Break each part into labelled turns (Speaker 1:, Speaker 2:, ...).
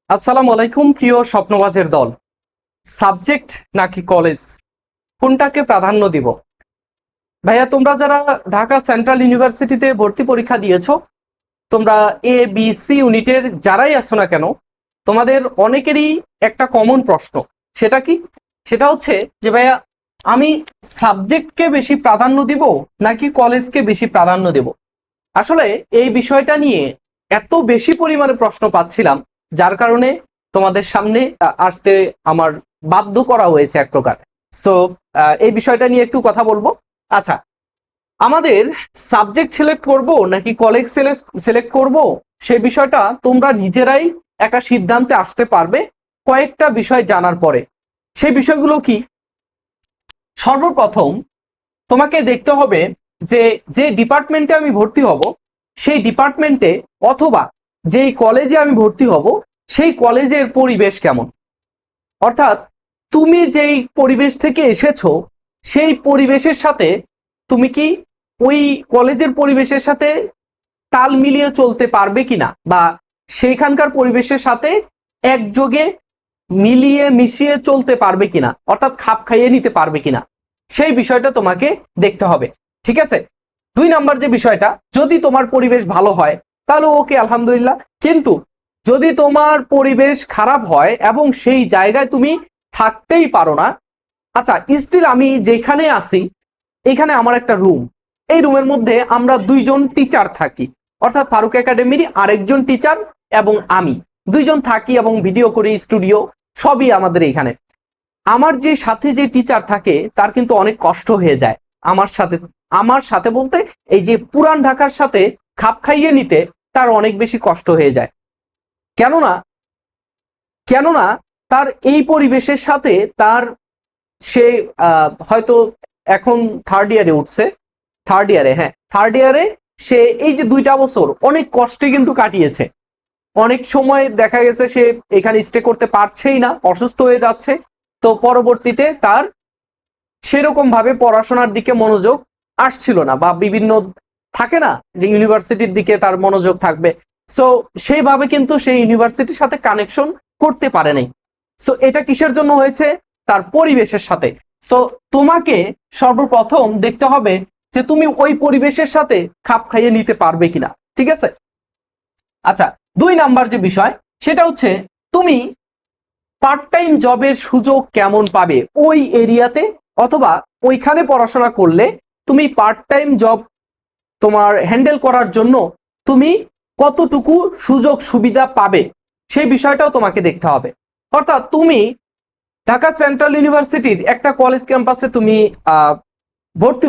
Speaker 1: আসসালামু আলাইকুম প্রিয় স্বপ্নবাজের দল। সাবজেক্ট নাকি কলেজ, কোনটাকে প্রাধান্য দিব? ভাইয়া, তোমরা যারা ঢাকা সেন্ট্রাল ইউনিভার্সিটিতে ভর্তি পরীক্ষা দিয়েছো, তোমরা এ বি সি ইউনিটের যারাই আসো না কেন, তোমাদের অনেকেরই একটা কমন প্রশ্ন। সেটা কি? সেটা হচ্ছে যে ভাইয়া, আমি সাবজেক্টকে বেশি প্রাধান্য দিব নাকি কলেজকে বেশি প্রাধান্য দেব। আসলে এই বিষয়টা নিয়ে এত বেশি পরিমাণে প্রশ্ন পাচ্ছিলাম, যার কারণে তোমাদের সামনে আসতে আমার বাধ্য করা হয়েছে এক প্রকার। সো এই বিষয়টা নিয়ে একটু কথা বলবো। আচ্ছা, আমাদের সাবজেক্ট সিলেক্ট করব নাকি কলেজ সিলেক্ট করব, সেই বিষয়টা তোমরা নিজেরাই একটা সিদ্ধান্তে আসতে পারবে কয়েকটা বিষয় জানার পরে। সেই বিষয়গুলো কি? সর্বপ্রথম তোমাকে দেখতে হবে যে যে ডিপার্টমেন্টে আমি ভর্তি হব, সেই ডিপার্টমেন্টে অথবা যেই কলেজে আমি ভর্তি হব, সেই কলেজের পরিবেশ কেমন। অর্থাৎ তুমি যেই পরিবেশ থেকে এসেছো, সেই পরিবেশের সাথে তুমি কি ওই কলেজের পরিবেশের সাথে তাল মিলিয়ে চলতে পারবে কিনা, বা সেইখানকার পরিবেশের সাথে একযোগে মিলিয়ে মিশিয়ে চলতে পারবে কিনা, অর্থাৎ খাপ খাইয়ে নিতে পারবে কিনা, সেই বিষয়টা তোমাকে দেখতে হবে। ঠিক আছে? 2 নাম্বার যে বিষয়টা, যদি তোমার পরিবেশ ভালো হয় তাহলে ওকে, আলহামদুলিল্লাহ। কিন্তু যদি তোমার পরিবেশ খারাপ হয় এবং সেই জায়গায় তুমি থাকতেই পারো না, আচ্ছা, স্টিল আমি যেখানে আছি এখানে আমার একটা রুম, এই রুমের মধ্যে আমরা 2জন টিচার থাকি, অর্থাৎ ফারুক একাডেমির আরেকজন টিচার এবং আমি 2জন থাকি এবং ভিডিও করি, স্টুডিও সবই আমাদের এখানে। আমার যে সাথে যে টিচার থাকে তার কিন্তু অনেক কষ্ট হয়ে যায় আমার সাথে বলতে এই যে পুরান ঢাকার সাথে খাপ খাইয়ে নিতে তার অনেক বেশি কষ্ট হয়ে যায়। কেননা কেননা তার এই পরিবেশের সাথে তার সে হয়তো এখন থার্ড ইয়ারে উঠছে, থার্ড ইয়ারে সে এই যে 2টা বছর অনেক কষ্টে কিন্তু কাটিয়েছে। অনেক সময় দেখা গেছে সে এখানে স্টে করতে পারছেই না, অসুস্থ হয়ে যাচ্ছে। তো পরবর্তীতে তার সেরকম ভাবে পড়াশোনার দিকে মনোযোগ আসছিল না, বা বিভিন্ন থাকে না যে ইউনিভার্সিটির দিকে তার মনোযোগ থাকবে, সো সেইভাবে কিন্তু সেই ইউনিভার্সিটির সাথে কানেকশন করতে পারে নাই। সো এটা কিসের জন্য হয়েছে? তার পরিবেশের সাথে। সো তোমাকে সর্বপ্রথম দেখতে হবে যে তুমি ওই পরিবেশের সাথে খাপ খাইয়ে নিতে পারবে কিনা। ঠিক আছে? আচ্ছা, 2 নাম্বার যে বিষয়, সেটা হচ্ছে তুমি পার্ট টাইম জবের সুযোগ কেমন পাবে ওই এরিয়াতে, অথবা ওইখানে পড়াশোনা করলে তুমি পার্ট টাইম জব তোমার হ্যান্ডেল করার জন্য তুমি কতটুকু সুযোগ সুবিধা পাবে, সেই বিষয়টাও তোমাকে দেখতে হবে। অর্থাৎ তুমি ঢাকা সেন্ট্রাল ইউনিভার্সিটির একটা কলেজ ক্যাম্পাসে তুমি ভর্তি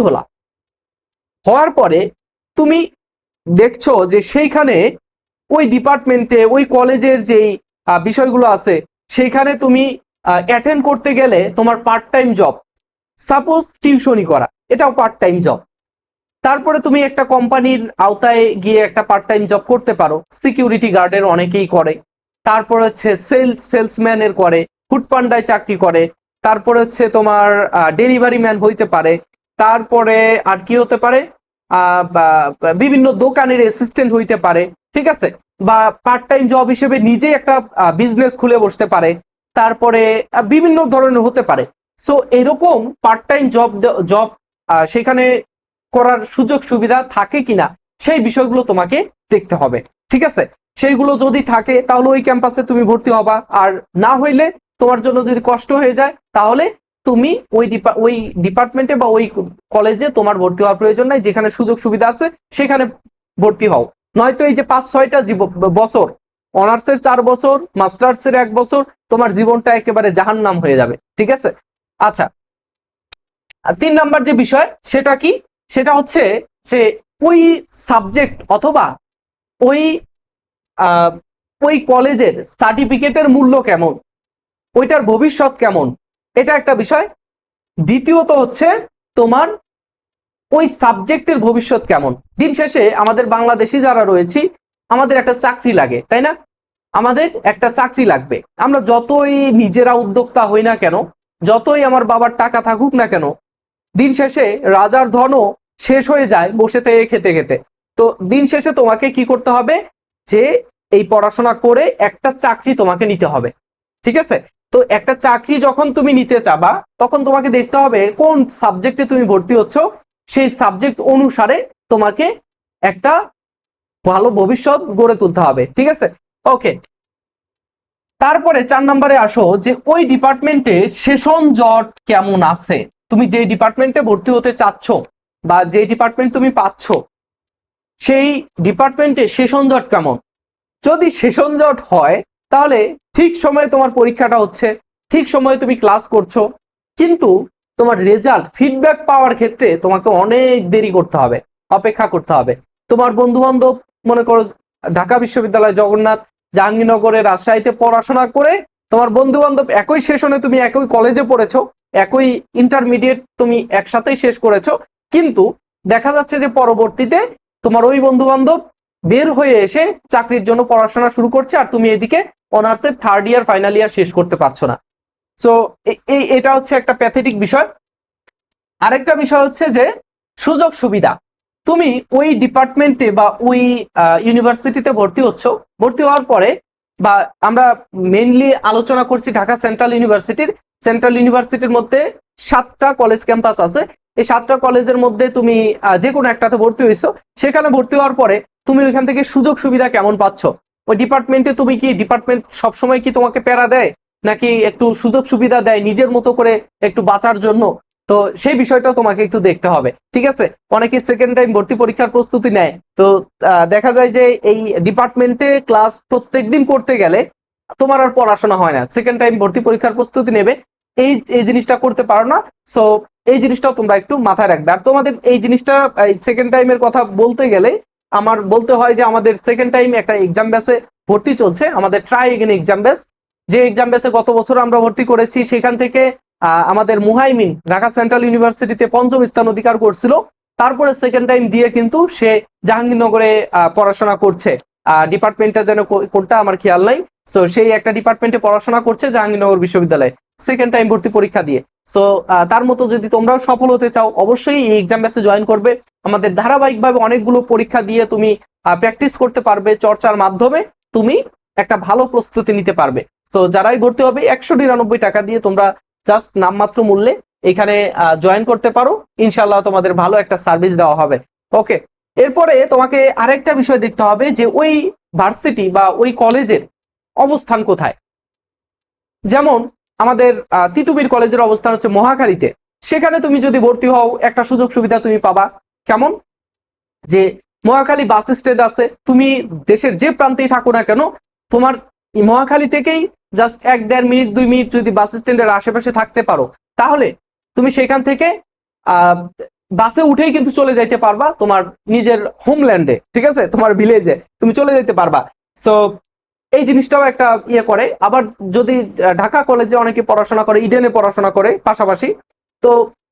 Speaker 1: হওয়ার পরে তুমি দেখছো যে সেইখানে ওই ডিপার্টমেন্টে ওই কলেজের যেই বিষয়গুলো আছে, সেইখানে তুমি অ্যাটেন্ড করতে গেলে তোমার পার্ট টাইম জব, সাপোজ টিউশনি করা, এটাও পার্ট টাইম জব। তারপরে তুমি একটা কোম্পানির আওতায় গিয়ে একটা পার্ট টাইম জব করতে পারো, সিকিউরিটি গার্ডের অনেকেই করে। তারপরে হচ্ছে সেলসম্যানের করে, ফুড পান্ডায় চাকরি করে। তারপরে হচ্ছে তোমার ডেলিভারি ম্যান হইতে পারে। তারপরে আর কি হতে পারে, বিভিন্ন দোকানের অ্যাসিস্ট্যান্ট হইতে পারে। ঠিক আছে? বা পার্ট টাইম জব হিসেবে নিজেই একটা বিজনেস খুলে বসতে পারে। তারপরে বিভিন্ন ধরনের হতে পারে। সো এরকম পার্ট টাইম জব সেখানে করার সুযোগ সুবিধা থাকে কিনা, সেই বিষয়গুলো তোমাকে দেখতে হবে। ঠিক আছে? সেইগুলো যদি থাকে তাহলে ওই ক্যাম্পাসে তুমি ভর্তি হবা, আর না হইলে তোমার জন্য যদি কষ্ট হয়ে যায় তাহলে তুমি ওই ডিপার্টমেন্টে বা ওই কলেজে তোমার ভর্তি হওয়ার প্রয়োজন নাই, যেখানে সুযোগ সুবিধা আছে সেখানে ভর্তি হও। নয়তো এই যে 5-6টা বছর, অনার্সের 4 বছর, মাস্টার্সের 1 বছর, তোমার জীবনটা একেবারে জাহান্নাম হয়ে যাবে। ঠিক আছে? আচ্ছা, 3 নাম্বার যে বিষয়, সেটা কি? সেটা হচ্ছে যে ওই সাবজেক্ট অথবা ওই ওই কলেজের সার্টিফিকেটের মূল্য কেমন, ওইটার ভবিষ্যৎ কেমন, এটা একটা বিষয়। দ্বিতীয়ত হচ্ছে তোমার ওই সাবজেক্টের ভবিষ্যৎ কেমন। দিন শেষে আমাদের বাংলাদেশি যারা রয়েছি, আমাদের একটা চাকরি লাগে, তাই না? আমাদের একটা চাকরি লাগবে। আমরা যতই নিজেরা উদ্যোক্তা হই না কেন, যতই আমার বাবার টাকা থাকুক না কেন, দিন শেষে রাজার ধনও শেষ হয়ে যায় বসে থেকে খেতে খেতে। তো দিন শেষে তোমাকে কি করতে হবে, যে এই পড়াশোনা করে একটা চাকরি তোমাকে নিতে হবে, ঠিক আছে? তো একটা চাকরি যখন তুমি নিতে চাবা তখন তোমাকে দেখতে হবে কোন সাবজেক্টে তুমি ভর্তি হচ্ছ, সেই সাবজেক্ট অনুসারে তোমাকে একটা ভালো ভবিষ্যৎ গড়ে তুলতে হবে, ঠিক আছে? ওকে, তারপরে 4 নম্বরে আসো যে ওই ডিপার্টমেন্টে সেশন জট কেমন আছে। তুমি যে ডিপার্টমেন্টে ভর্তি হতে চাচ্ছ বা যে ডিপার্টমেন্ট তুমি পাচ্ছ সেই ডিপার্টমেন্টে সেশন জট কেমন। যদি সেশন জট হয় তাহলে ঠিক সময়ে তোমার পরীক্ষাটা হচ্ছে, ঠিক সময়ে তুমি ক্লাস করছো, কিন্তু তোমার রেজাল্ট ফিডব্যাক পাওয়ার ক্ষেত্রে তোমাকে অনেক দেরি করতে হবে, অপেক্ষা করতে হবে। তোমার বন্ধু বান্ধব মনে করো ঢাকা বিশ্ববিদ্যালয়, জগন্নাথ, জাহাঙ্গীরনগরে, রাজশাহীতে পড়াশোনা করে তোমার বন্ধু বান্ধব একই সেশনে, তুমি একই কলেজে পড়েছো, একই ইন্টারমিডিয়েট তুমি একসাথেই শেষ করেছো, কিন্তু দেখা যাচ্ছে যে পরবর্তীতে তোমার ওই বন্ধু বান্ধব বের হয়ে এসে চাকরির জন্য পড়াশোনা শুরু করছে আর তুমি এদিকে অনার্সের 3rd ইয়ার ফাইনাল ইয়ার শেষ করতে পারছো না। সো এটা হচ্ছে একটা প্যাথেটিক বিষয়। আরেকটা বিষয় হচ্ছে যে সুযোগ সুবিধা। তুমি ওই ডিপার্টমেন্টে বা ওই ইউনিভার্সিটিতে ভর্তি হচ্ছ, ভর্তি হওয়ার পরে বা আমরা মেইনলি আলোচনা করছি ঢাকা সেন্ট্রাল ইউনিভার্সিটির। সেন্ট্রাল ইউনিভার্সিটির মধ্যে 7টা কলেজ ক্যাম্পাস আছে। এই 7টা কলেজের মধ্যে তুমি যে কোনো একটাতে ভর্তি হয়েছো, সেখানে ভর্তি হওয়ার পরে তুমি ওইখান থেকে সুযোগ সুবিধা কেমন পাচ্ছ, ওই ডিপার্টমেন্টে তুমি কি ডিপার্টমেন্ট সবসময় কি তোমাকে প্যারা দেয় নাকি একটু সুযোগ সুবিধা দেয় নিজের মতো করে একটু বাঁচার জন্য, তো সেই বিষয়টা তোমাকে একটু দেখতে হবে, ঠিক আছে? অনেকে সেকেন্ড টাইম ভর্তি পরীক্ষার প্রস্তুতি নেয়, তো দেখা যায় যে এই ডিপার্টমেন্টে ক্লাস প্রত্যেকদিন করতে গেলে তোমার আর পড়াশোনা হয় না, সেকেন্ড টাইম ভর্তি পরীক্ষার প্রস্তুতি নেবে, এই জিনিসটা করতে পারো না। সো এই জিনিসটাও তোমরা একটু মাথায় রাখবে। আর তোমাদের এই জিনিসটা সেকেন্ড টাইমের কথা বলতে গেলে আমার বলতে হয় যে আমাদের সেকেন্ড টাইম একটা এক্সাম ব্যাচে ভর্তি চলছে, আমাদের ট্রাই এগেন এক্সাম ব্যাচ। যে এক্সাম ব্যাচে গত বছর আমরা ভর্তি করেছি, সেখান থেকে আমাদের মুহাইমিন ঢাকা সেন্ট্রাল ইউনিভার্সিটিতে 5ম স্থান অধিকার করছিল। তারপরে সেকেন্ড টাইম দিয়ে কিন্তু সে জাহাঙ্গীরনগরে পড়াশোনা করছে, ডিপার্টমেন্টটা যেন কোনটা আমার খেয়াল নাই। সো সেই একটা ডিপার্টমেন্টে পড়াশোনা করছে জাহাঙ্গীরনগর বিশ্ববিদ্যালয়ে সেকেন্ড টাইম ভর্তি পরীক্ষা দিয়ে। সো তার মতো যদি তোমরাও সফল হতে চাও অবশ্যই এই এক্সাম ব্যাচে জয়েন করবে। আমাদের ধারাবাহিকভাবে অনেকগুলো পরীক্ষা দিয়ে তুমি প্র্যাকটিস করতে পারবে, চর্চার মাধ্যমে তুমি একটা ভালো প্রস্তুতি নিতে পারবে। সো যারাই ভর্তি হবে 199 টাকা দিয়ে তোমরা জাস্ট নামমাত্র মূল্যে এখানে জয়েন করতে পারো, ইনশাল্লাহ তোমাদের ভালো একটা সার্ভিস দেওয়া হবে। ওকে, এরপরে তোমাকে আরেকটা বিষয় দেখতে হবে যে ওই ভার্সিটি বা ওই কলেজের অবস্থান কোথায়। যেমন আমাদের তিতুমির কলেজের অবস্থান হচ্ছে মহাখালীতে, সেখানে তুমি যদি ভর্তি হও একটা সুযোগ সুবিধা তুমি পাবা। কেমন? যে মহাখালী বাস স্ট্যান্ড আছে, তুমি দেশের যে প্রান্তেই থাকো না কেন, তোমার মহাখালী থেকেই জাস্ট 1-1.5 মিনিট 2 মিনিট যদি বাস স্ট্যান্ডের আশেপাশে থাকতে পারো, তাহলে তুমি সেখান থেকে বাসে উঠেই কিন্তু চলে যাইতে পারবা তোমার নিজের হোমল্যান্ডে, ঠিক আছে, তোমার ভিলেজে তুমি চলে যেতে পারবা। সো এই জিনিসটাও একটা ইয়ে করে। আবার যদি ঢাকা কলেজে অনেকে পড়াশোনা করে, ইডেনে পড়াশোনা করে পাশাপাশি, তো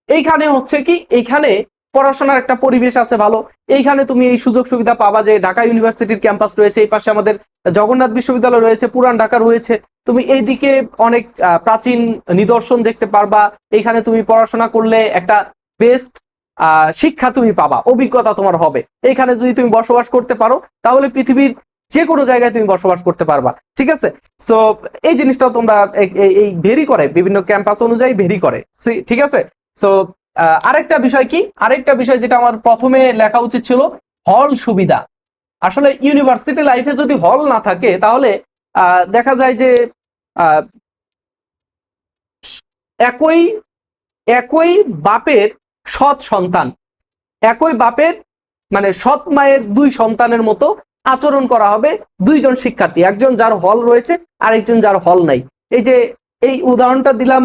Speaker 1: এইখানে হচ্ছে কি এইখানে পড়াশোনার একটা পরিবেশ আছে ভালো, এইখানে তুমি এই সুযোগ সুবিধা পাবা যে ঢাকা ইউনিভার্সিটির ক্যাম্পাস রয়েছে, এই পাশে আমাদের জগন্নাথ বিশ্ববিদ্যালয় রয়েছে, পুরান ঢাকা রয়েছে, তুমি এইদিকে অনেক প্রাচীন নিদর্শন দেখতে পারবা। এইখানে তুমি পড়াশোনা করলে একটা বেস্ট শিক্ষা তুমি পাবা, অভিজ্ঞতা তোমার হবে। এইখানে যদি তুমি বসবাস করতে পারো তাহলে পৃথিবীর যে কোনো জায়গায় তুমি বসবাস করতে পারবা, ঠিক আছে? সো এই জিনিসটাও তোমরা এই ভেরি করে, বিভিন্ন ক্যাম্পাস অনুযায়ী ভেরি করে, ঠিক আছে? সো আরেকটা বিষয় কি, আরেকটা বিষয় যেটা আমার প্রথমে লেখা উচিত ছিল, হল সুবিধা। আসলে ইউনিভার্সিটি লাইফে যদি হল না থাকে তাহলে দেখা যায় যে একই একই বাপের সৎ সন্তান, একই বাপের মানে সৎ মায়ের 2 সন্তানের মতো আচরণ করা হবে 2 জন শিক্ষার্থী, একজন যার হল রয়েছে আরেকজন যার হল নাই। এই যে এই উদাহরণটা দিলাম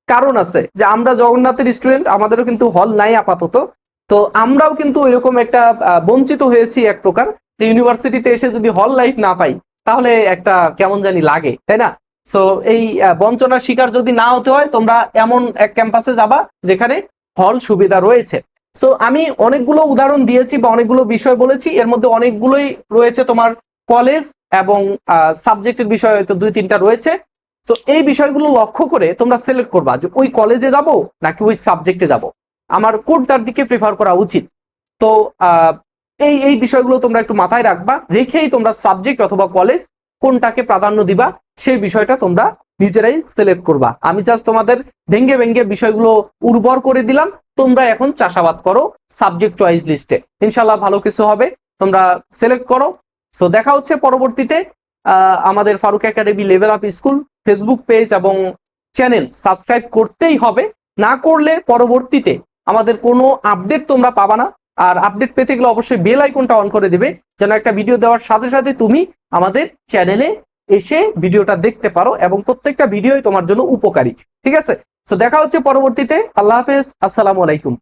Speaker 1: কারণ আছে যে আমরা জগন্নাথের স্টুডেন্ট, আমাদেরও কিন্তু হল নাই আপাতত, তো আমরাও কিন্তু এরকম একটা বঞ্চিত হয়েছি এক প্রকার, যে ইউনিভার্সিটিতে এসে যদি হল লাইফ না পাই তাহলে একটা কেমন জানি লাগে, তাই না? সো এই বঞ্চনার শিকার যদি না হতে হয়, তোমরা এমন এক ক্যাম্পাসে যাবা যেখানে হল সুবিধা রয়েছে। সো আমি অনেকগুলো উদাহরণ দিয়েছি বা অনেকগুলো বিষয় বলেছি, এর মধ্যে অনেকগুলোই রয়েছে তোমার কলেজ এবং সাবজেক্টের বিষয় হয়তো 2-3টা রয়েছে। সো এই বিষয়গুলো লক্ষ্য করে তোমরা সিলেক্ট করবা যে ওই কলেজে যাব নাকি ওই সাবজেক্টে যাব, আমার কোনটার দিকে প্রেফার করা উচিত। তো এই বিষয়গুলো তোমরা একটু মাথায় রাখবা, রেখেই তোমরা সাবজেক্ট অথবা কলেজ কোনটাকে প্রাধান্য দিবা সেই বিষয়টা তোমরা নিজেরাই সিলেক্ট করবা। আমি জাস্ট তোমাদের ভেঙ্গে ভেঙ্গে বিষয়গুলো উর্বর করে দিলাম, তোমরা এখন চাষাবাদ করো সাবজেক্ট চয়েস লিস্টে, ইনশাল্লাহ ভালো কিছু হবে, তোমরা সিলেক্ট করো। সো দেখা হচ্ছে পরবর্তীতে। আমাদের Faruk academy level up school facebook page এবং চ্যানেল সাবস্ক্রাইব করতেই হবে, না করলে পরবর্তীতে আমাদের কোনো আপডেট তোমরা পাবা না। আর আপডেট পেতে গেলে অবশ্যই বেল আইকনটা অন করে দিবে, যেন একটা ভিডিও দেওয়ার সাথে সাথে তুমি আমাদের চ্যানেলে এসে ভিডিওটা দেখতে পারো এবং প্রত্যেকটা ভিডিওই তোমার জন্য উপকারী। ঠিক আছে, তো দেখা হচ্ছে পরবর্তীতে। আল্লাহ হাফেজ, আসসালামু আলাইকুম।